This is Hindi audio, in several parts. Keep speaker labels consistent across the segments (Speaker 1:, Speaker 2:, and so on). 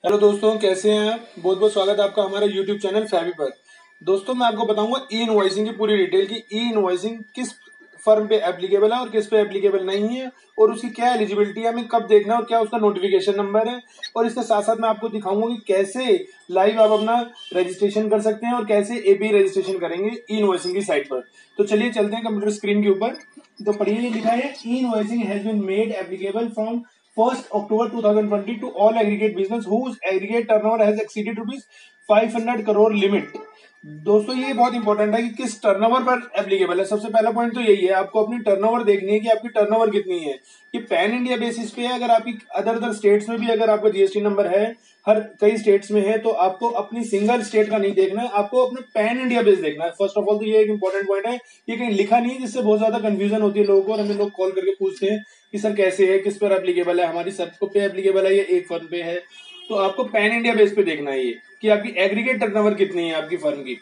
Speaker 1: हेलो दोस्तों, कैसे हैं आप। बहुत बहुत स्वागत है आपका हमारे यूट्यूब चैनल फैबी पर। दोस्तों, मैं आपको बताऊंगा ई इनवॉइसिंग की पूरी डिटेल की ई इनवॉइसिंग किस फर्म पे एप्लीकेबल है और किस पे एप्लीकेबल नहीं है, और उसकी क्या एलिजिबिलिटी है, हमें कब देखना है और क्या उसका नोटिफिकेशन नंबर है। और इसके साथ साथ मैं आपको दिखाऊंगा कि कैसे लाइव आप अपना रजिस्ट्रेशन कर सकते हैं और कैसे एपी रजिस्ट्रेशन करेंगे ई इनवॉइसिंग की साइट पर। तो चलिए चलते हैं कंप्यूटर स्क्रीन के ऊपर। तो पढ़िए, ये लिखा है e invoicing has been made applicable from 1st October 2020 to all aggregate business whose aggregate turnover has exceeded rupees 500 crore limit. दोस्तों, ये बहुत इंपॉर्टेंट है कि किस टर्नओवर पर एप्लीकेबल है। सबसे पहला पॉइंट तो यही है, आपको अपनी टर्नओवर देखनी है कि आपकी टर्नओवर कितनी है। ये पैन इंडिया बेसिस पे है। अगर आपकी अदर स्टेट्स में भी अगर आपका जीएसटी नंबर है, हर कई स्टेट्स में है, तो आपको अपनी सिंगल स्टेट का नहीं देखना है, आपको अपने पैन इंडिया बेस देखना है। फर्स्ट ऑफ ऑल तो ये एक इंपॉर्टेंट पॉइंट है। ये कहीं लिखा नहीं है, जिससे बहुत ज्यादा कंफ्यूजन होती है लोगों को, और हमें लोग कॉल करके पूछते हैं कि सर कैसे है, किस पर एप्लीकेबल है, हमारी सब पे एप्लीकेबल है या एक फर्म पे है। तो आपको पैन इंडिया बेस पे देखना है ये कि आपकी एग्रीगेट टर्नओवर कितनी है आपकी फर्म की।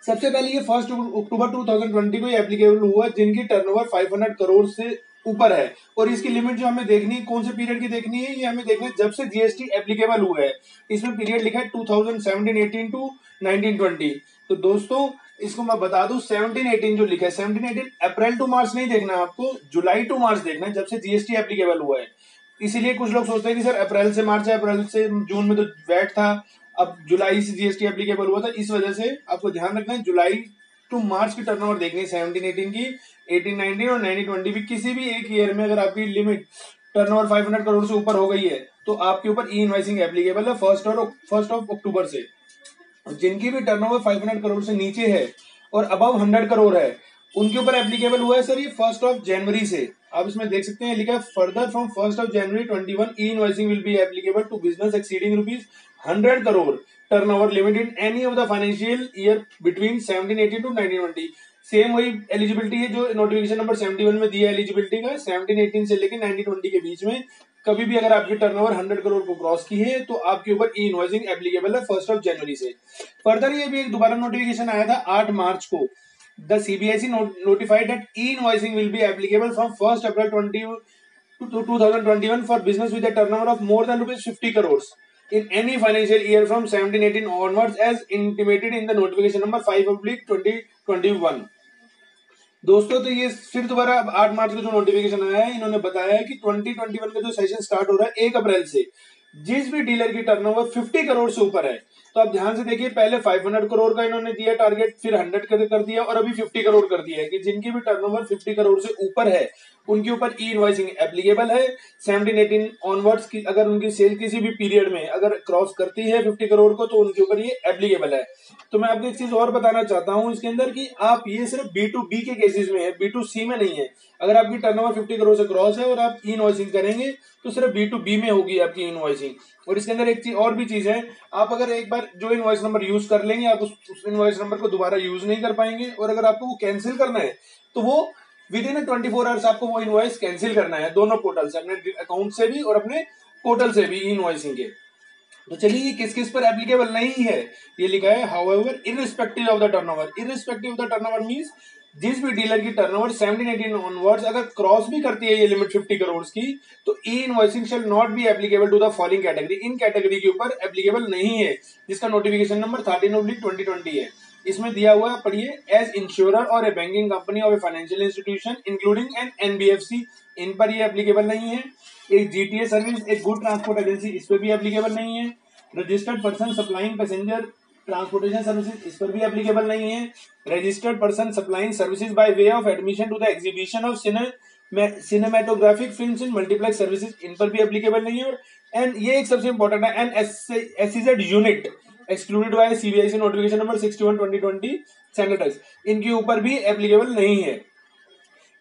Speaker 1: सबसे पहले ये 1 अक्टूबर 2020 को एप्लीकेबल हुआ जिनकी टर्नओवर 500 करोड़ से ऊपर है। और इसकी लिमिट जो हमें देखनी है, कौन से पीरियड की देखनी है, ये हमें देखना है जब से जीएसटी एप्लीकेबल हुआ है। इसमें पीरियड लिखा है 2017-18 टू 1920। तो दोस्तों, इसको मैं बता दूं, 17-18 जो लिखा है, 17-18 अप्रैल टू मार्च नहीं देखना है आपको, जुलाई टू मार्च देखना है, जब से जीएसटी एप्लीकेबल हुआ है। इसीलिए कुछ लोग सोचते हैं कि सर अप्रैल से मार्च है, अप्रैल से जून में तो वैट था, अब जुलाई से जीएसटी एप्लीकेबल हुआ था। इस वजह से आपको ध्यान रखना है, जुलाई टू मार्च की टर्नओवर देखनी है 17-18 की, 18-19 और 19-20 भी। किसी भी एक ईयर में अगर आपकी लिमिट टर्नओवर 500 करोड़ से ऊपर हो गई है, तो आपके ऊपर ई इनवॉइसिंग एप्लीकेबल है 1 अक्टूबर से। जिनकी भी टर्नओवर 500 करोड़ से नीचे है और अबव 100 करोड़ है, उनके ऊपर एप्लीकेबल हुआ है सर ये 1 जनवरी से। आप इसमें देख सकते हैं, लिखा है further from 1 January 21 e invoicing will be applicable to business exceeding rupees 100 crore turnover limit in any of the financial year between 17-18 to 19-20। Same वही एलिजिबिलिटी है जो नोटिफिकेशन नंबर 71 में दिया एलिजिबिलिटी का, 17-18 से लेकर 19-20 के बीच में कभी भी अगर आपकी टर्नओवर 100 करोड़ को क्रॉस की है, तो आपके ऊपर ई इनवॉइसिंग एप्लीकेबल है 1 जनवरी से। फर्दर ये भी एक दोबारा नोटिफिकेशन आया था 8 मार्च को। The CBIC notified that E invoicing will be applicable from 1 April 2021 for business with a turnover of more than ₹50 crore in any financial year from 17-18 onwards as intimated in the notification number 5/2021। दोस्तों, तो ये फिर दोबारा 8 मार्च को जो नोटिफिकेशन आया है, इन्होंने बताया है कि 2021 का जो सेशन स्टार्ट हो रहा है 1 अप्रैल से, जिस भी डीलर की टर्नओवर 50 करोड़ से ऊपर है, तो आप ध्यान से देखिए, पहले 500 करोड़ का इन्होंने दिया टारगेट, फिर 100 कर दिया और अभी 50 करोड़ कर दिया है कि जिनकी भी टर्नओवर 50 करोड़ से ऊपर है, उनके ऊपर ई इनवॉइसिंग एप्लीकेबल है। 17-18 ऑनवर्ड्स की अगर उनकी सेल किसी भी पीरियड में अगर क्रॉस करती है 50 करोड़ को, तो उनके ऊपर ये एप्लीकेबल है। तो मैं आपको एक चीज और बताना चाहता हूं इसके अंदर कि आप ये सिर्फ B2B के केसेस में है, B2C में नहीं है। अगर आपकी टर्नओवर 50 करोड़ से क्रॉस है और आप ई इनवॉइसिंग करेंगे, तो सिर्फ B2B में होगी आपकी इनवॉइसिंग। और इसके अंदर एक चीज और भी चीज है, आप अगर एक बार जो इनवॉइस नंबर यूज कर लेंगे, आप उस इनवॉइस नंबर को दोबारा यूज नहीं कर पाएंगे। और अगर आपको वो कैंसिल करना है, तो वो विद इन 24 आवर्स आपको वो इनवॉइस कैंसिल करना है, दोनों पोर्टल से, अपने अकाउंट से भी और अपने पोर्टल से भी ई इनवॉइसिंग के। तो चलिए, ये किस किस पर एप्लीकेबल नहीं है, ये लिखा है however irrespective of the turnover. Irrespective of the turnover means जिस भी डीलर की टर्नओवर 17-18 ऑनवर्ड्स अगर क्रॉस भी करती है ये लिमिट 50 करोड़ की, तो e invoicing shall not be applicable to the following category. इन कैटेगरी के ऊपर एप्लीकेबल नहीं है, जिसका नोटिफिकेशन नंबर 13/2020 है। इसमें दिया हुआ है, पढ़िए, एज इंश्योरर और a banking company of a financial institution including an NBFC, इन पर ये एप्लीकेबल नहीं है। एक जीटीए सर्विस, एक गुड ट्रांसपोर्ट एजेंसी, इस पर भी एप्लीकेबल नहीं है। Registered person supplying passenger transportation services, इस पर भी एप्लीकेबल नहीं है। Registered person supplying services by way of admission to the exhibition of cinematographic films in multiplex services, इन पर भी एप्लीकेबल नहीं है। और एंड ये एक सबसे इंपॉर्टेंट है, an SEZ unit excluded by CBIC notification number 61/2020 standard, इनके ऊपर भी एप्लीकेबल नहीं है।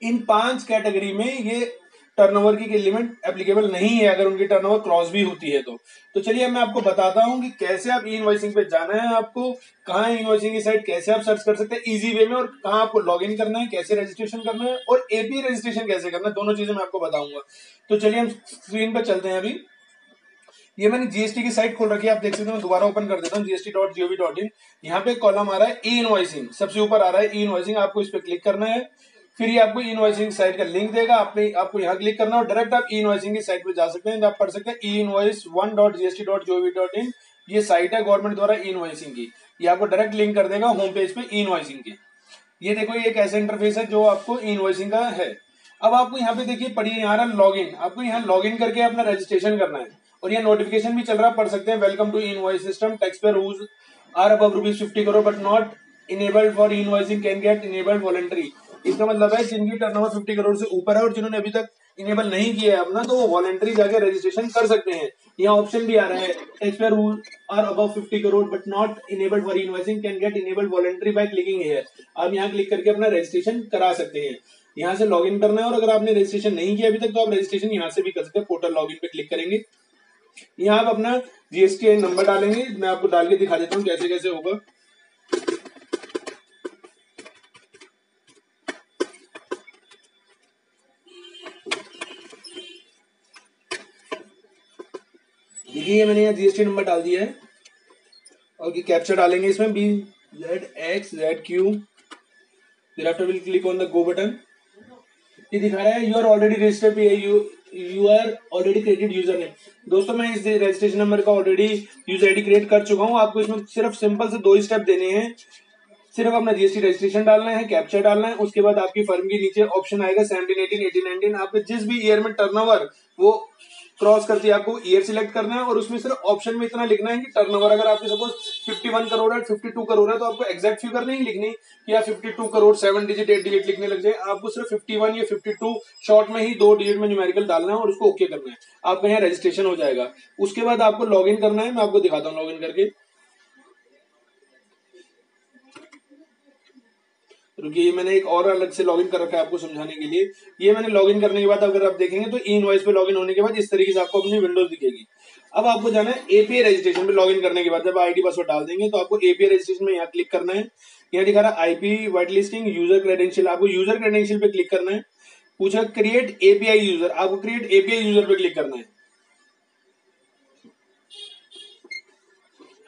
Speaker 1: इन 5 कैटेगरी में ये टर्नओवर की लिमिट एप्लीकेबल नहीं है, अगर उनकी टर्नओवर क्रॉस भी होती है तो चलिए मैं आपको बताता हूं कि कैसे आप ई इनवॉइसिंग पे जाना है, आपको कहां इनवॉइसिंग की साइट कैसे आप सर्च कर सकते हैं इजी वे में, और कहां आपको लॉग इन करना है, कैसे रजिस्ट्रेशन करना है और एपी रजिस्ट्रेशन कैसे करना है, दोनों चीजें मैं आपको बताऊंगा। तो चलिए हम स्क्रीन पर चलते हैं। अभी ये मैंने जीएसटी की साइट खोल रखी है, आप देख सकते हैं। मैं दोबारा ओपन कर देता हूँ, gst.gov.in। यहाँ पे कॉलम आ रहा है ई इनवॉइसिंग, सबसे ऊपर आ रहा है ई इनवॉइसिंग, आपको इस पर क्लिक करना है। फिर ये आपको ई इनवॉइसिंग साइट का लिंक देगा, आपको यहाँ क्लिक करना और डायरेक्ट आप ई इनवॉइसिंग की साइट पे जा सकते हैं। आप पढ़ सकते हैं e-invoice1.gst.gov.in, ये साइट है गवर्नमेंट द्वारा ई इनवॉइसिंग की। ये आपको डायरेक्ट लिंक कर देगा होम पेज पे ई इनवॉइसिंग की। ये देखो ये एक ऐसा इंटरफेस है जो आपको ई इनवॉइसिंग का है। अब आपको यहाँ पे देखिए पढ़िए यहाँ लॉग इन, आपको यहाँ लॉग इन करके अपना रजिस्ट्रेशन करना है और ये नोटिफिकेशन भी चल रहा है, पढ़ सकते हैं। Welcome to e invoice system, tax payer whose are above ₹50 crore but not enabled for e invoicing can get enabled voluntary. इसका मतलब है जिनकी टर्नओवर 50 करोड़ से ऊपर है और जिन्होंने अभी तक इनेबल नहीं किया है अपना, तो वो वॉलंटरी जाके रजिस्ट्रेशन कर सकते हैं। यहाँ ऑप्शन भी आ रहा है, tax payer who are above 50 crore but not enabled for invoicing can get enabled voluntary by clicking here. आप यहाँ क्लिक करके अपना रजिस्ट्रेशन करा सकते हैं। यहाँ से लॉगिन करना है और अगर आपने रजिस्ट्रेशन नहीं किया अभी तक तो आप रजिस्ट्रेशन यहाँ से भी कर सकते हैं। पोर्टल लॉगिन पे क्लिक करेंगे, यहाँ आप अपना जीएसटी नंबर डालेंगे। मैं आपको डाल के दिखा देता हूँ कैसे कैसे होगा। देखिए मैंने यहाँ जीएसटी नंबर डाल दिया है और ये कैप्चा डालेंगे इसमें BZXZQ। फिर after will click on the go button. ये दिखा रहा है you are already registered, you are already created user name. दोस्तों मैं इस रजिस्ट्रेशन नंबर का ऑलरेडी यूजर आईडी क्रिएट कर चुका हूँ। आपको इसमें सिर्फ सिंपल से 2 स्टेप देने हैं। सिर्फ अपना जीएसटी रजिस्ट्रेशन डालना है, कैप्चा डालना है, उसके बाद आपकी फर्म के नीचे ऑप्शन आएगा 17, 18, 18, 19। आपके जिस भी ईयर में टर्नओवर वो क्रॉस करती है आपको ईयर सिलेक्ट करना है और उसमें सिर्फ ऑप्शन में इतना लिखना है कि टर्नओवर अगर आपके सपोज 51 करोड़ है, 52 करोड़ है, तो आपको एग्जैक्ट फिगर नहीं लिखनी कि या 52 करोड़ 7 डिजिट 8 डिजिट लिखने लग जाए। आपको सिर्फ 51 या 52 शॉर्ट में ही 2 डिजिट में न्यूमेरिकल डालना है और उसको ओके करना है। आपका यहाँ रजिस्ट्रेशन हो जाएगा। उसके बाद आपको लॉग इन करना है। मैं आपको दिखाता हूँ लॉग इन करके। रुकिए, ये मैंने एक और अलग से लॉगिन कर रखा है आपको समझाने के लिए। ये मैंने लॉगिन करने के बाद अगर आप देखेंगे तो ई इनवॉइस पे लॉगिन होने के बाद इस तरीके से आपको अपनी विंडोज दिखेगी। अब आपको जाना है एपीआई रजिस्ट्रेशन पे। लॉगिन करने के बाद जब आईडी पासवर्ड डाल देंगे तो आपको एपीआई रजिस्ट्रेशन में यहाँ क्लिक करना है। यहाँ दिखा रहा है IP white listing user credential, आपको यूजर क्रेडेंशियल पे क्लिक करना है। पूछा क्रिएट एपीआई यूजर, आपको क्रिएट एपीआई यूजर पे क्लिक करना है।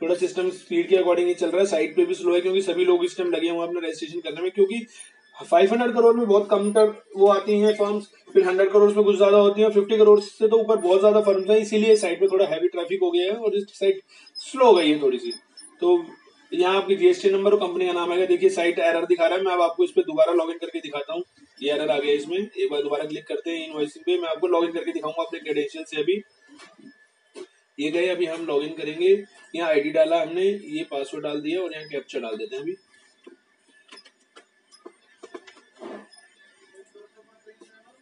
Speaker 1: थोड़ा सिस्टम स्पीड के अकॉर्डिंग ही चल रहा है, साइट पे भी स्लो है क्योंकि सभी लोग इस टाइम लगे हुए हैं अपना रजिस्ट्रेशन करने में। क्योंकि 500 करोड़ में बहुत कम वो आती हैं फर्म्स, फिर 100 करोड़ में कुछ ज्यादा होती हैं, 50 करोड़ से तो ऊपर बहुत ज्यादा फर्म्स है, इसीलिए साइट पे थोड़ा हैवी ट्रैफिक हो गया है और इस साइट स्लो हो गई है थोड़ी सी। तो यहाँ आपकी जीएसटी नंबर और कंपनी का नाम आएगा। देखिए साइट एरर दिखा रहा है, मैं अब आपको इस पे दोबारा लॉगिन करके दिखाता हूँ। ये एरर आ गया इसमें, एक बार दोबारा क्लिक करते हैं इनवॉइसिंग पे। मैं आपको लॉगिन करके दिखाऊंगा अपने क्रेडेंशियल से। अभी ये गए, अभी हम लॉगिन करेंगे। यहाँ आईडी डाला हमने, ये पासवर्ड डाल दिया और यहाँ कैप्चा डाल देते हैं। अभी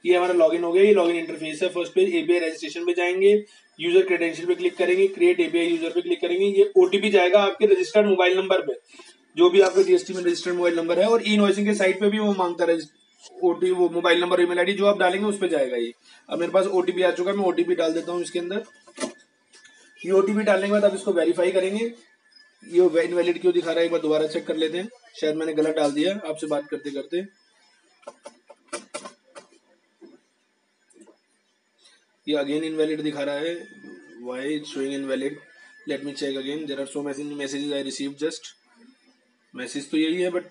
Speaker 1: ये हमारा लॉगिन हो गया। ये लॉगिन इंटरफेस है। फर्स्ट पेज एपीआई रजिस्ट्रेशन पे जाएंगे, यूजर क्रेडेंशियल पे क्लिक करेंगे, क्रिएट एपीआई यूजर पे क्लिक करेंगे। ये ओटीपी जाएगा आपके रजिस्टर्ड मोबाइल नंबर पे, जो भी आपके जीएसटी में रजिस्टर्ड मोबाइल नंबर है। और ई इनवॉइसिंग के साइट पे भी वो मांगता है ओटीपी, वो मोबाइल नंबर ईमेल आईडी जो आप डालेंगे उस पर जाएगा ये। अब मेरे पास ओटीपी आ चुका है, मैं ओटीपी डाल देता हूँ इसके अंदर। ये ओटीपी डालने के बाद आप इसको वेरीफाई करेंगे। ये इनवैलिड क्यों दिखा रहा है एक बार दोबारा चेक कर लेते हैं, शायद मैंने गलत डाल दिया आपसे बात करते करते। ये अगेन इनवैलिड दिखा रहा है, why it's showing invalid, let me check again, there are so many messages I receive just. Message तो यही है बट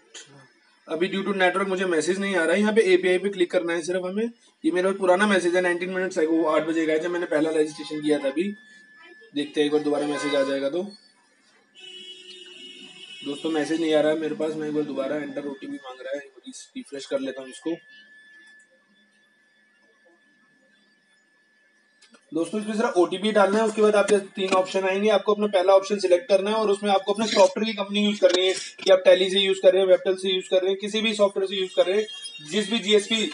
Speaker 1: अभी ड्यू टू नेटवर्क मुझे मैसेज नहीं आ रहा है। यहाँ पे एपीआई पे क्लिक करना है सिर्फ हमें। ये मेरा पुराना मैसेज है, 19 मिनट्स आएगा, वो 8 बजे का है जब मैंने पहला रजिस्ट्रेशन किया था। अभी देखते हैं एक बार दोबारा मैसेज आ जाएगा तो। दोस्तों मैसेज नहीं आ रहा है मेरे पास, मैं एक बार दोबारा एंटर ओटीपी मांग रहा है, रिफ्रेश कर लेता हूँ इसको। दोस्तों इसमें सिर्फ ओटीपी डालना है। उसके बाद आपके 3 ऑप्शन आएंगे, आपको अपना पहला ऑप्शन सिलेक्ट करना है और उसमें आपको अपने सॉफ्टवेयर की कंपनी यूज करनी है कि आप टैली से यूज कर रहे हैं, वेबटेल से यूज कर रहे हैं, किसी भी सॉफ्टवेयर से यूज कर रहे हैं, जिस भी GSP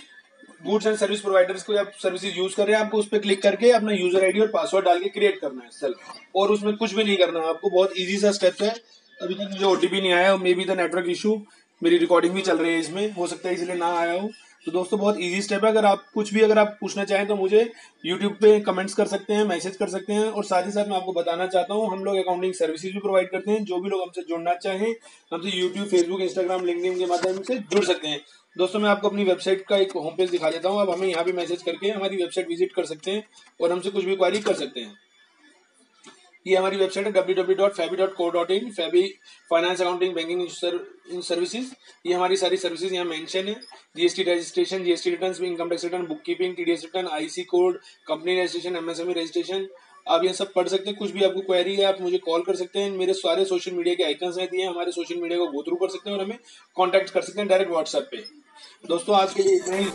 Speaker 1: goods and service providers को आप सर्विसेज यूज कर रहे हैं, आपको उस पर क्लिक करके अपना यूजर आईडी और पासवर्ड डाल के क्रिएट करना है सेल्फ। और उसमें कुछ भी नहीं करना है आपको, बहुत ईजी सा स्टेप है। अभी तक मुझे ओटीपी नहीं आया, may be the network issue, मेरी रिकॉर्डिंग भी चल रही है इसमें, हो सकता है इसलिए ना आया हो। तो दोस्तों बहुत इजी स्टेप है। अगर आप कुछ भी अगर आप पूछना चाहें तो मुझे यूट्यूब पे कमेंट्स कर सकते हैं, मैसेज कर सकते हैं। और साथ ही साथ मैं आपको बताना चाहता हूँ हम लोग अकाउंटिंग सर्विसेज भी प्रोवाइड करते हैं। जो भी लोग हमसे जुड़ना चाहें हमसे यूट्यूब, फेसबुक, इंस्टाग्राम, लिंक्डइन के माध्यम से जुड़ सकते हैं। दोस्तों मैं आपको अपनी वेबसाइट का एक होम पेज दिखा देता हूँ। अब हमें यहाँ पे मैसेज करके हमारी वेबसाइट विजिट कर सकते हैं और हमसे कुछ भी क्वारी कर सकते हैं। ये हमारी वेबसाइट है www.fabi.co.in, Fabi finance accounting banking services. ये हमारी सारी सर्विसेज यहाँ मेंशन है। GST registration, GST return, income tax return, book keeping, TDS return, IC code, company registration, MSME registration, आप ये सब पढ़ सकते हैं। कुछ भी आपको क्वेरी है आप मुझे कॉल कर सकते हैं। मेरे सारे सोशल मीडिया के आइकन्स हैं दिए, हमारे सोशल मीडिया को गो थ्रू कर सकते हैं और हमें कॉन्टैक्ट कर सकते हैं डायरेक्ट व्हाट्सएप पे। दोस्तों आज के लिए इतना ही।